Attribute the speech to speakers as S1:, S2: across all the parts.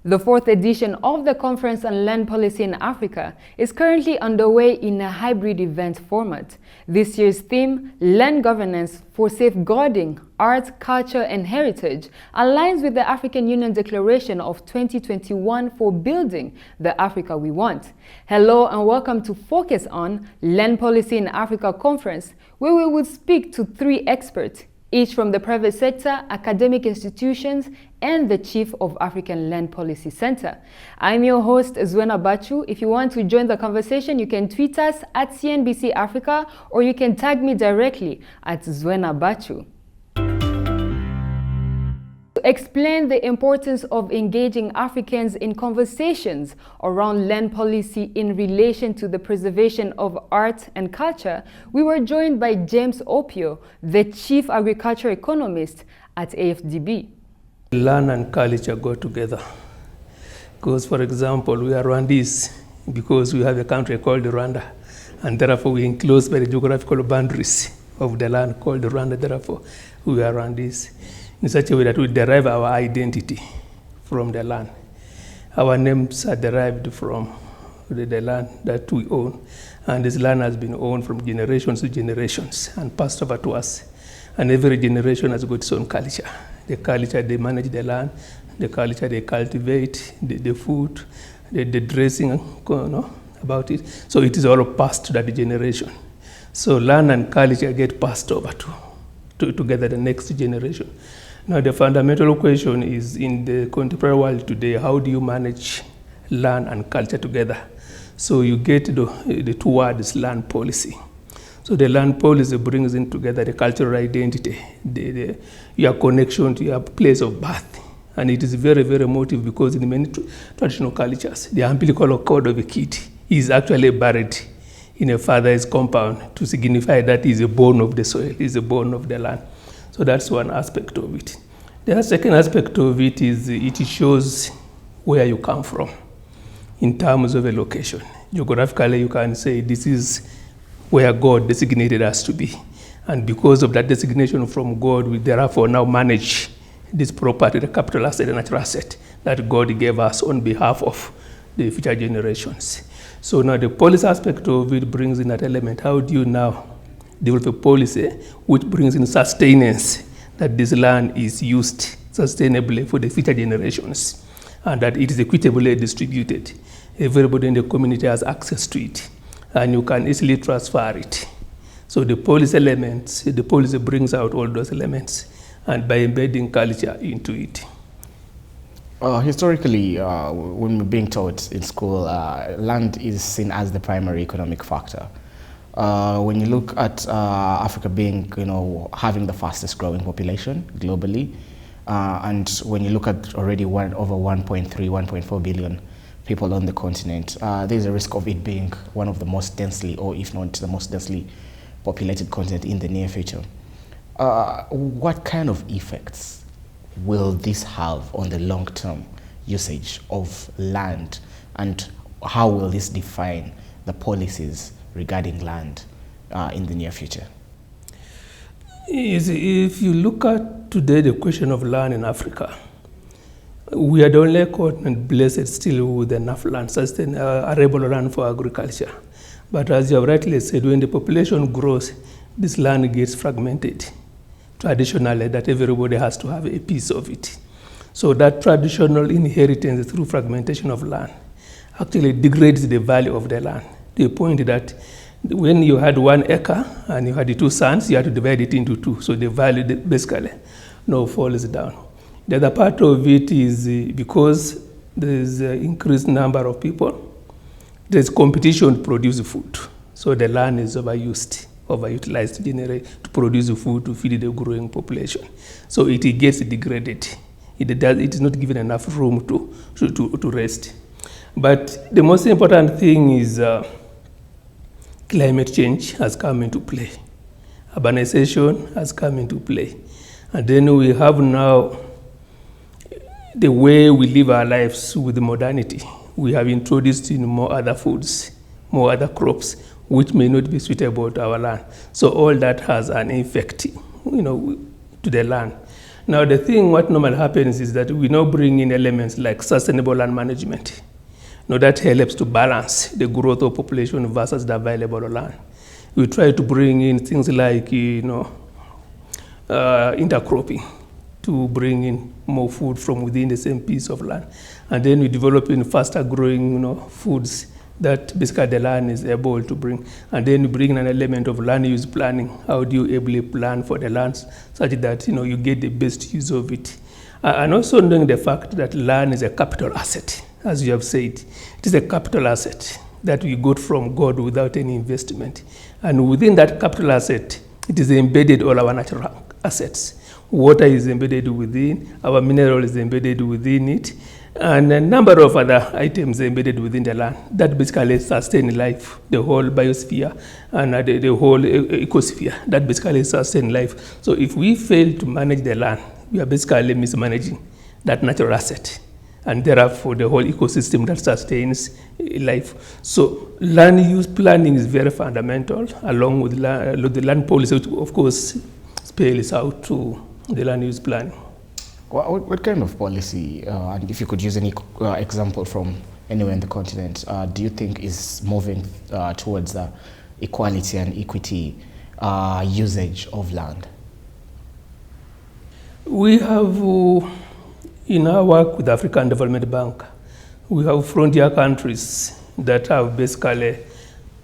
S1: The fourth edition of the Conference on Land Policy in Africa is currently underway in a hybrid event format. This year's theme, Land Governance for Safeguarding Art, Culture and Heritage, aligns with the African Union Declaration of 2021 for Building the Africa We Want. Hello and welcome to Focus on Land Policy in Africa Conference, where we will speak to three experts, each from the private sector, academic institutions, and the Chief of African Land Policy Center. I'm your host, Zwena Bachu. If you want to join the conversation, you can tweet us at CNBC Africa, or you can tag me directly at Zwena Bachu. To explain the importance of engaging Africans in conversations around land policy in relation to the preservation of art and culture, we were joined by James Opio, the Chief Agriculture Economist at AFDB.
S2: Land and culture go together. Because, for example, we are Rwandese because we have a country called Rwanda, and therefore we enclose by the geographical boundaries of the land called Rwanda, therefore we are Rwandese, in such a way that we derive our identity from the land. Our names are derived from the land that we own, and this land has been owned from generations to generations and passed over to us. And every generation has got its own culture. The culture, they manage the land, the culture, they cultivate, the food, the dressing, about it. So it is all passed to that generation. So land and culture get passed over to together the next generation. Now the fundamental question is, in the contemporary world today, how do you manage land and culture together? So you get the two words, land policy. So the land policy brings in together the cultural identity, your connection to your place of birth. And it is very, very emotive because in many traditional cultures, the umbilical cord of a kid is actually buried in a father's compound to signify that he is a bone of the soil, he is a bone of the land. So that's one aspect of it. The second aspect of it is it shows where you come from in terms of a location. Geographically, you can say this is where God designated us to be. And because of that designation from God, we therefore now manage this property, the capital asset, the natural asset that God gave us on behalf of the future generations. So now the policy aspect of it brings in that element. How do you now develop a policy which brings in sustenance, that this land is used sustainably for the future generations and that it is equitably distributed? Everybody in the community has access to it, and you can easily transfer it. So the policy elements, the policy brings out all those elements, and by embedding culture into it.
S3: Historically, when we're being taught in school, land is seen as the primary economic factor. When you look at Africa being, having the fastest growing population globally, and when you look at already over 1.3, 1.4 billion people on the continent, there's a risk of it being one of the most densely, or if not the most densely populated continent in the near future. What kind of effects will this have on the long-term usage of land, and how will this define the policies regarding land in the near future?
S2: If you look at today the question of land in Africa, we are the only continent blessed still with enough land, arable land for agriculture. But as you have rightly said, when the population grows, this land gets fragmented. Traditionally, that everybody has to have a piece of it. So that traditional inheritance through fragmentation of land actually degrades the value of the land. The point that when you had 1 acre and you had the 2 sons, you had to divide it into 2. So the value basically now falls down. The other part of it is because there is an increased number of people, there is competition to produce food. So the land is overutilized to produce food to feed the growing population. So it gets degraded. It is not given enough room to rest. But the most important thing is climate change has come into play. Urbanization has come into play. And then we have now the way we live our lives with modernity. We have introduced in more other foods, more other crops, which may not be suitable to our land. So all that has an effect, to the land. Now the thing, what normally happens is that we now bring in elements like sustainable land management. Now that helps to balance the growth of population versus the available land. We try to bring in things like, intercropping to bring in more food from within the same piece of land. And then we develop in faster growing, foods that basically the land is able to bring. And then we bring in an element of land use planning. How do you ably plan for the lands such that, you get the best use of it? And also knowing the fact that land is a capital asset, as you have said. It is a capital asset that we got from God without any investment. And within that capital asset, it is embedded all our natural assets. Water is embedded within, our mineral is embedded within it, and a number of other items embedded within the land that basically sustain life, the whole biosphere and the whole ecosphere that basically sustain life. So if we fail to manage the land, we are basically mismanaging that natural asset, and therefore the whole ecosystem that sustains life. So land use planning is very fundamental, along with the land policy, which of course spells out to the land use planning.
S3: What kind of policy, and if you could use any example from anywhere in the continent, do you think is moving towards the equality and equity usage of land?
S2: We have, in our work with the African Development Bank, we have frontier countries that have basically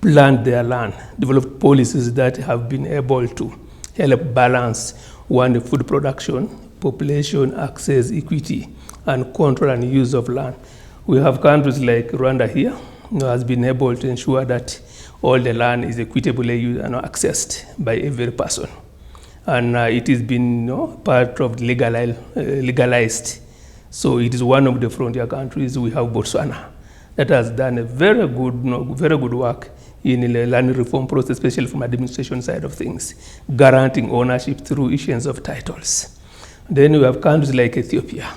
S2: planned their land, developed policies that have been able to help balance, one, the food production, population, access, equity, and control and use of land. We have countries like Rwanda here, has been able to ensure that all the land is equitably used and accessed by every person. And it has been part of legalized. So it is one of the frontier countries. We have Botswana that has done a very good work in the land reform process, especially from administration side of things, guaranteeing ownership through issuance of titles. Then we have countries like Ethiopia.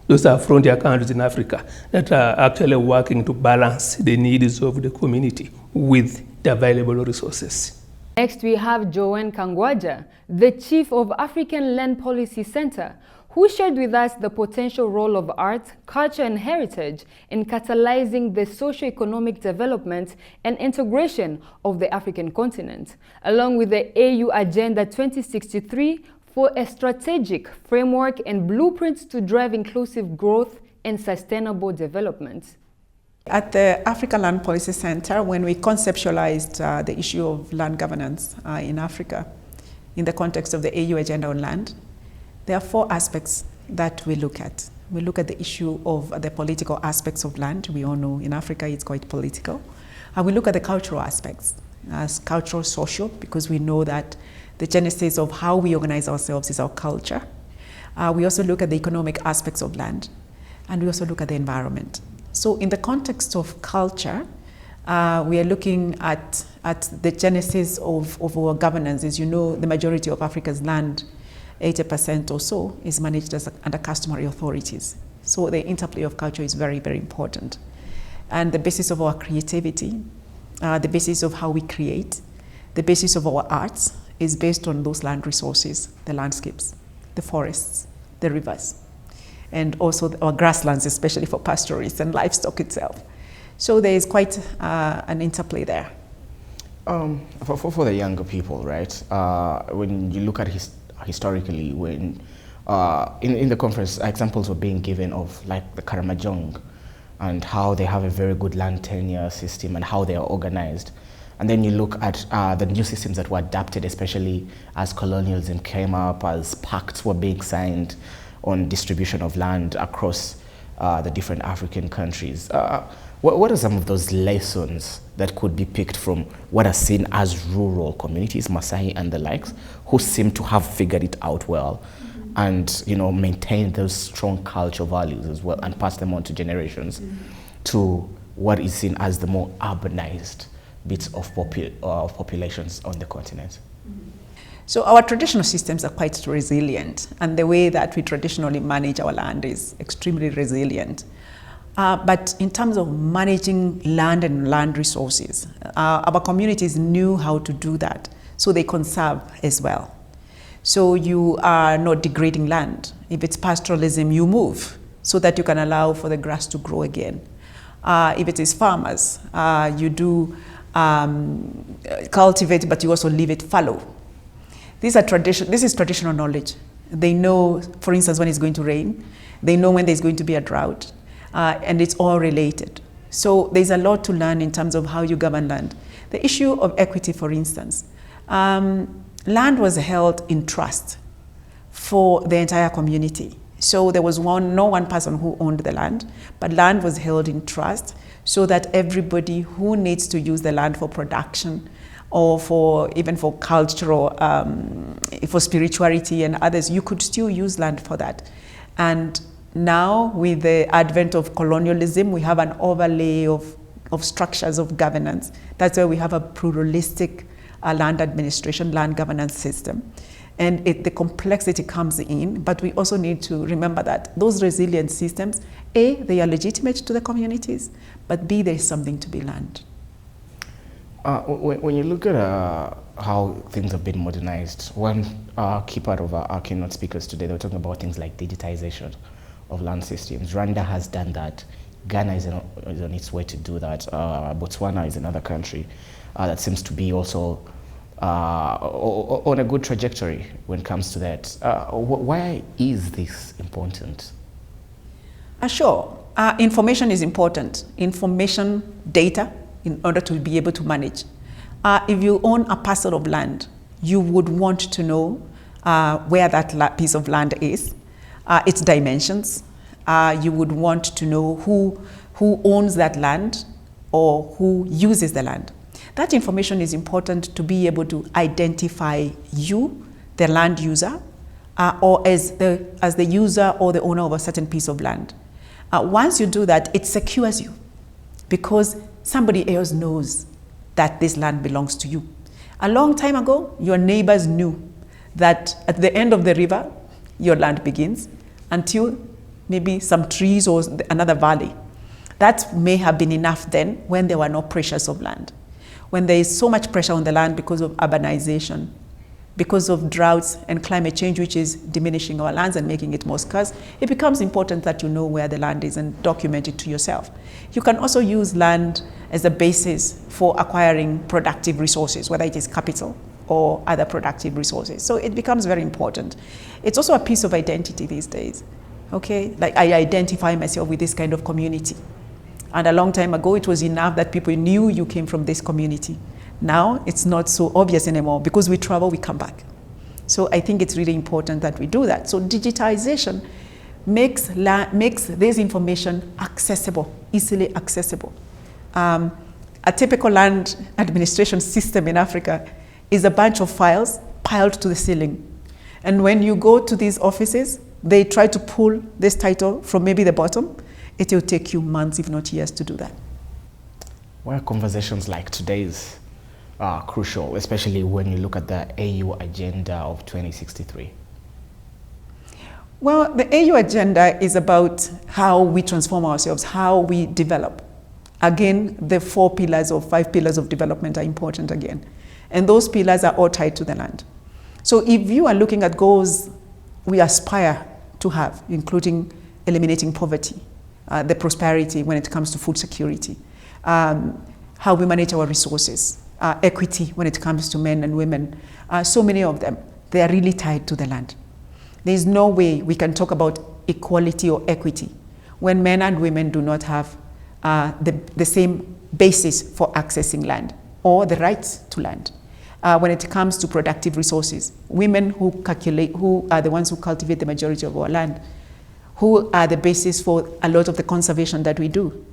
S2: Those are frontier countries in Africa that are actually working to balance the needs of the community with the available resources.
S1: Next, we have Joanne Kangwaja, the Chief of African Land Policy Center, who shared with us the potential role of art, culture, and heritage in catalyzing the socio-economic development and integration of the African continent, along with the AU Agenda 2063 for a strategic framework and blueprints to drive inclusive growth and sustainable development.
S4: At the African Land Policy Center, when we conceptualized the issue of land governance in Africa, in the context of the AU Agenda on Land, there are 4 aspects that we look at. We look at the issue of the political aspects of land. We all know in Africa it's quite political. And we look at the cultural aspects, as cultural, social, because we know that the genesis of how we organize ourselves is our culture. We also look at the economic aspects of land, and we also look at the environment. So in the context of culture, we are looking at the genesis of our governance. As you know, the majority of Africa's land, 80% or so, is managed under customary authorities. So the interplay of culture is very, very important. And the basis of our creativity, the basis of how we create, the basis of our arts is based on those land resources, the landscapes, the forests, the rivers, and also our grasslands, especially for pastoralists and livestock itself. So there is quite an interplay there.
S3: For the younger people, right? When you look at historically, when in the conference, examples were being given of like the Karamojong and how they have a very good land tenure system and how they are organized. And then you look at the new systems that were adapted, especially as colonialism came up, as pacts were being signed on distribution of land across the different African countries. What are some of those lessons that could be picked from what are seen as rural communities, Maasai and the likes, who seem to have figured it out well and maintain those strong cultural values as well and pass them on to generations to what is seen as the more urbanized bits of populations on the continent?
S4: So our traditional systems are quite resilient, and the way that we traditionally manage our land is extremely resilient. But in terms of managing land and land resources, our communities knew how to do that, so they conserve as well. So you are not degrading land. If it's pastoralism, you move so that you can allow for the grass to grow again. If it is farmers, you do cultivate, but you also leave it fallow. This is traditional knowledge. They know, for instance, when it's going to rain. They know when there's going to be a drought, and it's all related. So there's a lot to learn in terms of how you govern land. The issue of equity, for instance, land was held in trust for the entire community. So there was no one person who owned the land, but land was held in trust so that everybody who needs to use the land for production or even for cultural, for spirituality and others, you could still use land for that. And now with the advent of colonialism, we have an overlay of structures of governance. That's why we have a pluralistic land administration, land governance system. And the complexity comes in, but we also need to remember that those resilient systems, A, they are legitimate to the communities, but B, there is something to be learned.
S3: When you look at how things have been modernized, one key part of our keynote speakers today, they were talking about things like digitization of land systems. Rwanda has done that. Ghana is on its way to do that. Botswana is another country that seems to be also on a good trajectory when it comes to that. Why is this important?
S4: Sure. Information is important. Information, data, in order to be able to manage. If you own a parcel of land, you would want to know where that piece of land is, its dimensions. You would want to know who owns that land or who uses the land. That information is important to be able to identify you, the land user, or as the user or the owner of a certain piece of land. Once you do that, it secures you because somebody else knows that this land belongs to you. A long time ago, your neighbors knew that at the end of the river, your land begins until maybe some trees or another valley. That may have been enough then when there were no pressures of land. When there is so much pressure on the land because of urbanization, because of droughts and climate change, which is diminishing our lands and making it more scarce, it becomes important that you know where the land is and document it to yourself. You can also use land as a basis for acquiring productive resources, whether it is capital or other productive resources. So it becomes very important. It's also a piece of identity these days. Okay, like I identify myself with this kind of community. And a long time ago, it was enough that people knew you came from this community. Now, it's not so obvious anymore because we travel, we come back. So I think it's really important that we do that. So digitization makes this information accessible, easily accessible. A typical land administration system in Africa is a bunch of files piled to the ceiling. And when you go to these offices, they try to pull this title from maybe the bottom. It will take you months, if not years, to do that.
S3: Why are conversations like today's crucial, especially when you look at the AU Agenda of 2063?
S4: Well, the AU Agenda is about how we transform ourselves, how we develop. Again, the 4 pillars or 5 pillars of development are important again. And those pillars are all tied to the land. So if you are looking at goals we aspire to have, including eliminating poverty, the prosperity when it comes to food security, how we manage our resources, equity when it comes to men and women, so many of them, they are really tied to the land. There is no way we can talk about equality or equity when men and women do not have the same basis for accessing land or the rights to land. When it comes to productive resources, women who are the ones who cultivate the majority of our land, who are the basis for a lot of the conservation that we do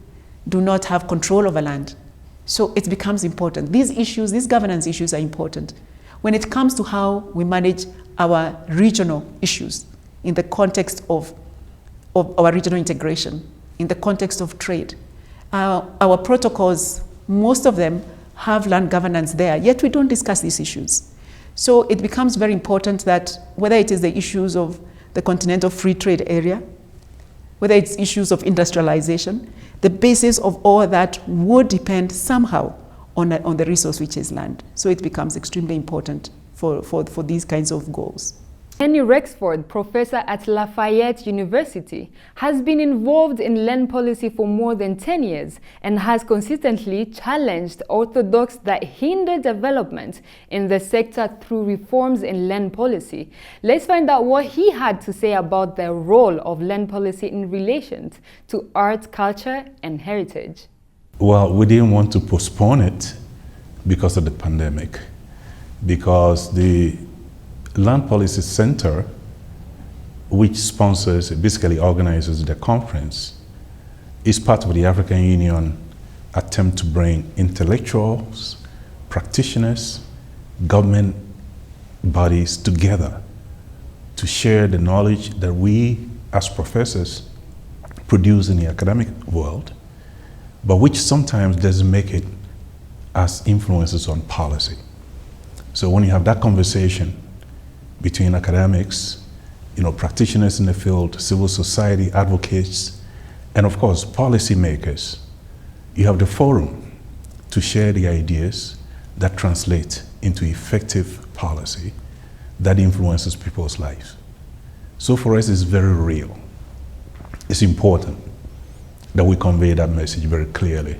S4: not have control over land. So it becomes important. These issues, these governance issues are important. When it comes to how we manage our regional issues in the context of our regional integration, in the context of trade, our protocols, most of them have land governance there, yet we don't discuss these issues. So it becomes very important that whether it is the issues of the continental free trade area, whether it's issues of industrialization, the basis of all that would depend somehow on the resource which is land. So it becomes extremely important for these kinds of goals.
S1: Henry Rexford, professor at Lafayette University, has been involved in land policy for more than 10 years and has consistently challenged orthodox that hinder development in the sector through reforms in land policy. Let's find out what he had to say about the role of land policy in relation to art, culture, and heritage.
S5: Well, we didn't want to postpone it because of the pandemic, because the Land Policy Center, which sponsors, basically organizes the conference, is part of the African Union attempt to bring intellectuals, practitioners, government bodies together to share the knowledge that we as professors produce in the academic world, but which sometimes doesn't make it as influences on policy. So when you have that conversation between academics, practitioners in the field, civil society advocates, and of course, policymakers, you have the forum to share the ideas that translate into effective policy that influences people's lives. So for us, it's very real. It's important that we convey that message very clearly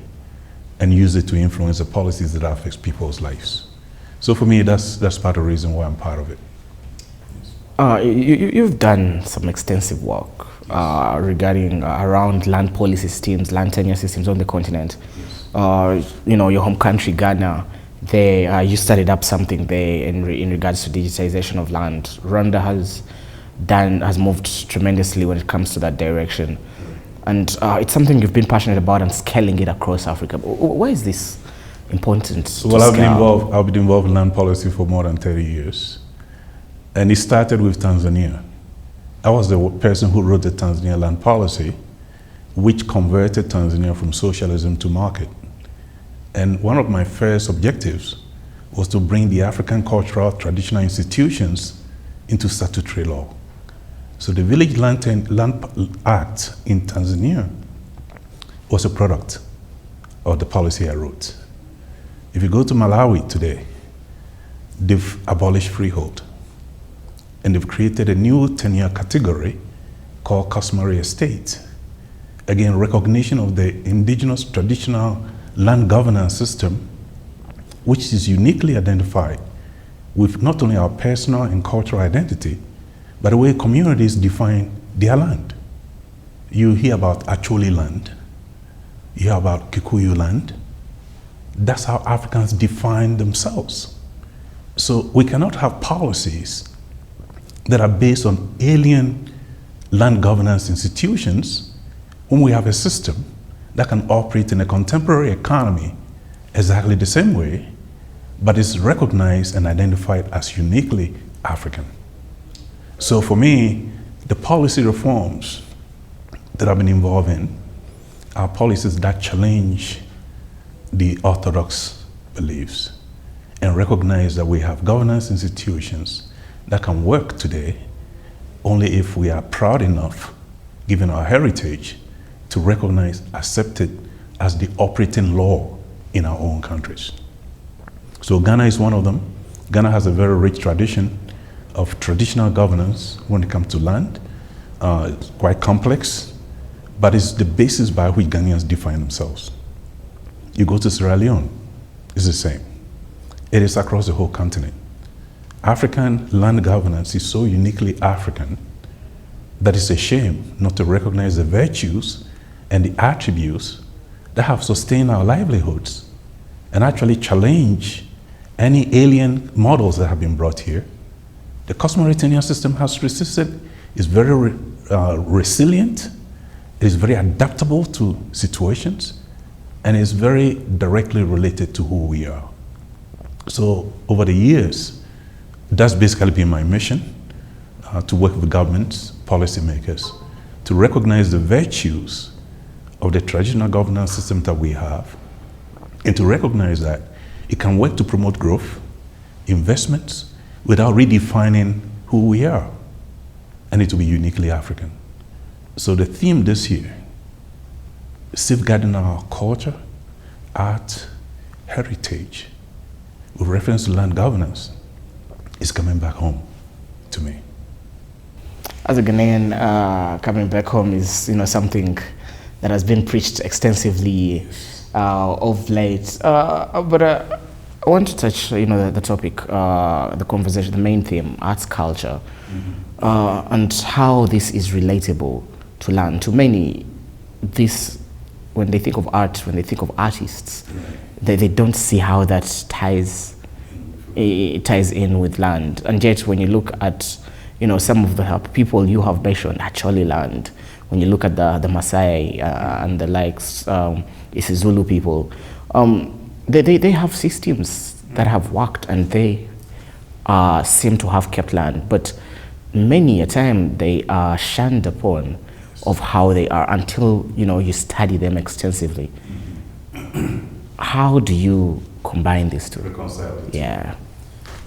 S5: and use it to influence the policies that affect people's lives. So for me, that's part of the reason why I'm part of it.
S3: You've done some extensive work regarding around land policy systems, land tenure systems on the continent. Yes. Your home country, Ghana, you started up something there in regards to digitization of land. Rwanda has moved tremendously when it comes to that direction. And it's something you've been passionate about and scaling it across Africa. Why is this important?
S5: Well, I've been involved in land policy for more than 30 years. And it started with Tanzania. I was the person who wrote the Tanzania land policy, which converted Tanzania from socialism to market. And one of my first objectives was to bring the African cultural traditional institutions into statutory law. So the Village Land Act in Tanzania was a product of the policy I wrote. If you go to Malawi today, they've abolished freehold. And they've created a new tenure category called customary estate. Again, recognition of the indigenous traditional land governance system, which is uniquely identified with not only our personal and cultural identity, but the way communities define their land. You hear about Acholi land, you hear about Kikuyu land. That's how Africans define themselves. So we cannot have policies that are based on alien land governance institutions when we have a system that can operate in a contemporary economy exactly the same way, but is recognized and identified as uniquely African. So for me, the policy reforms that I've been involved in are policies that challenge the orthodox beliefs and recognize that we have governance institutions that can work today only if we are proud enough, given our heritage, to recognize, accept it as the operating law in our own countries. So Ghana is one of them. Ghana has a very rich tradition of traditional governance when it comes to land. It's quite complex, but it's the basis by which Ghanaians define themselves. You go to Sierra Leone, it's the same. It is across the whole continent. African land governance is so uniquely African that it's a shame not to recognize the virtues and the attributes that have sustained our livelihoods and actually challenge any alien models that have been brought here. The customary tenure system has resisted, is very resilient, it is very adaptable to situations, and is very directly related to who we are. So over the years, that's basically been my mission, to work with governments, policymakers, to recognize the virtues of the traditional governance system that we have, and to recognize that it can work to promote growth, investments, without redefining who we are, and it will be uniquely African. So the theme this year, safeguarding our culture, art, heritage, with reference to land governance, is coming back home to me.
S3: as a Ghanaian, coming back home is, something that has been preached extensively of late. But I want to touch, the topic, the conversation, the main theme, arts culture, and how this is relatable to land. To many, when they think of art, when they think of artists, they don't see how that ties in with land. And yet, when you look at some of the people you have mentioned actually land. When you look at the Maasai and the likes, isiZulu people, they have systems that have worked and they seem to have kept land. But many a time they are shunned upon of how they are until you study them extensively. How do you combine these two?
S5: Reconcile it.
S3: Yeah.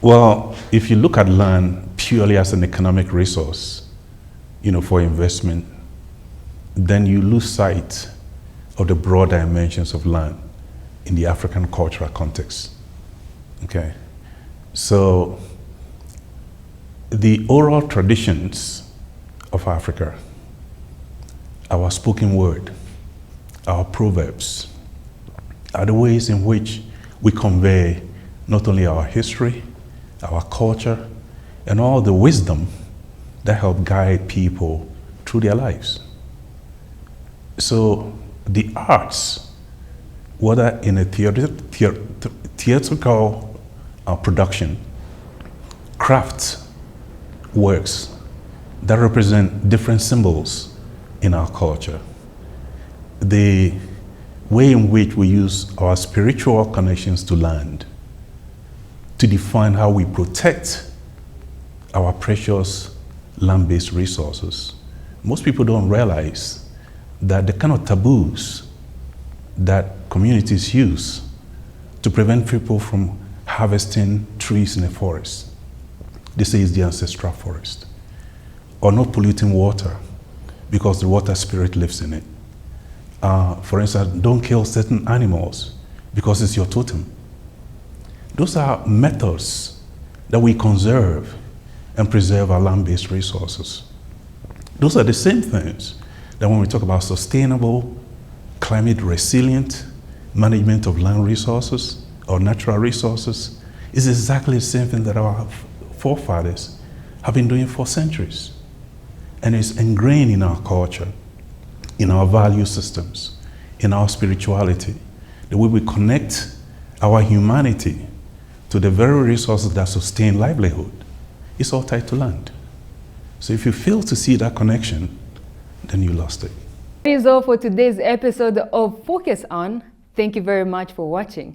S5: Well, if you look at land purely as an economic resource, for investment, then you lose sight of the broad dimensions of land in the African cultural context. Okay? So, the oral traditions of Africa, our spoken word, our proverbs, are the ways in which we convey not only our history, our culture, and all the wisdom that help guide people through their lives. So the arts, whether in a theatrical production, craft works that represent different symbols in our culture, the way in which we use our spiritual connections to land to define how we protect our precious land-based resources. Most people don't realize that the kind of taboos that communities use to prevent people from harvesting trees in a forest. They say it's the ancestral forest. Or not polluting water because the water spirit lives in it. For instance, don't kill certain animals because it's your totem. Those are methods that we conserve and preserve our land-based resources. Those are the same things that when we talk about sustainable, climate resilient management of land resources or natural resources, is exactly the same thing that our forefathers have been doing for centuries. And it's ingrained in our culture, in our value systems, in our spirituality, the way we connect our humanity to the very resources that sustain livelihood. It's all tied to land. So if you fail to see that connection, then you lost it.
S1: That is all for today's episode of Focus On. Thank you very much for watching.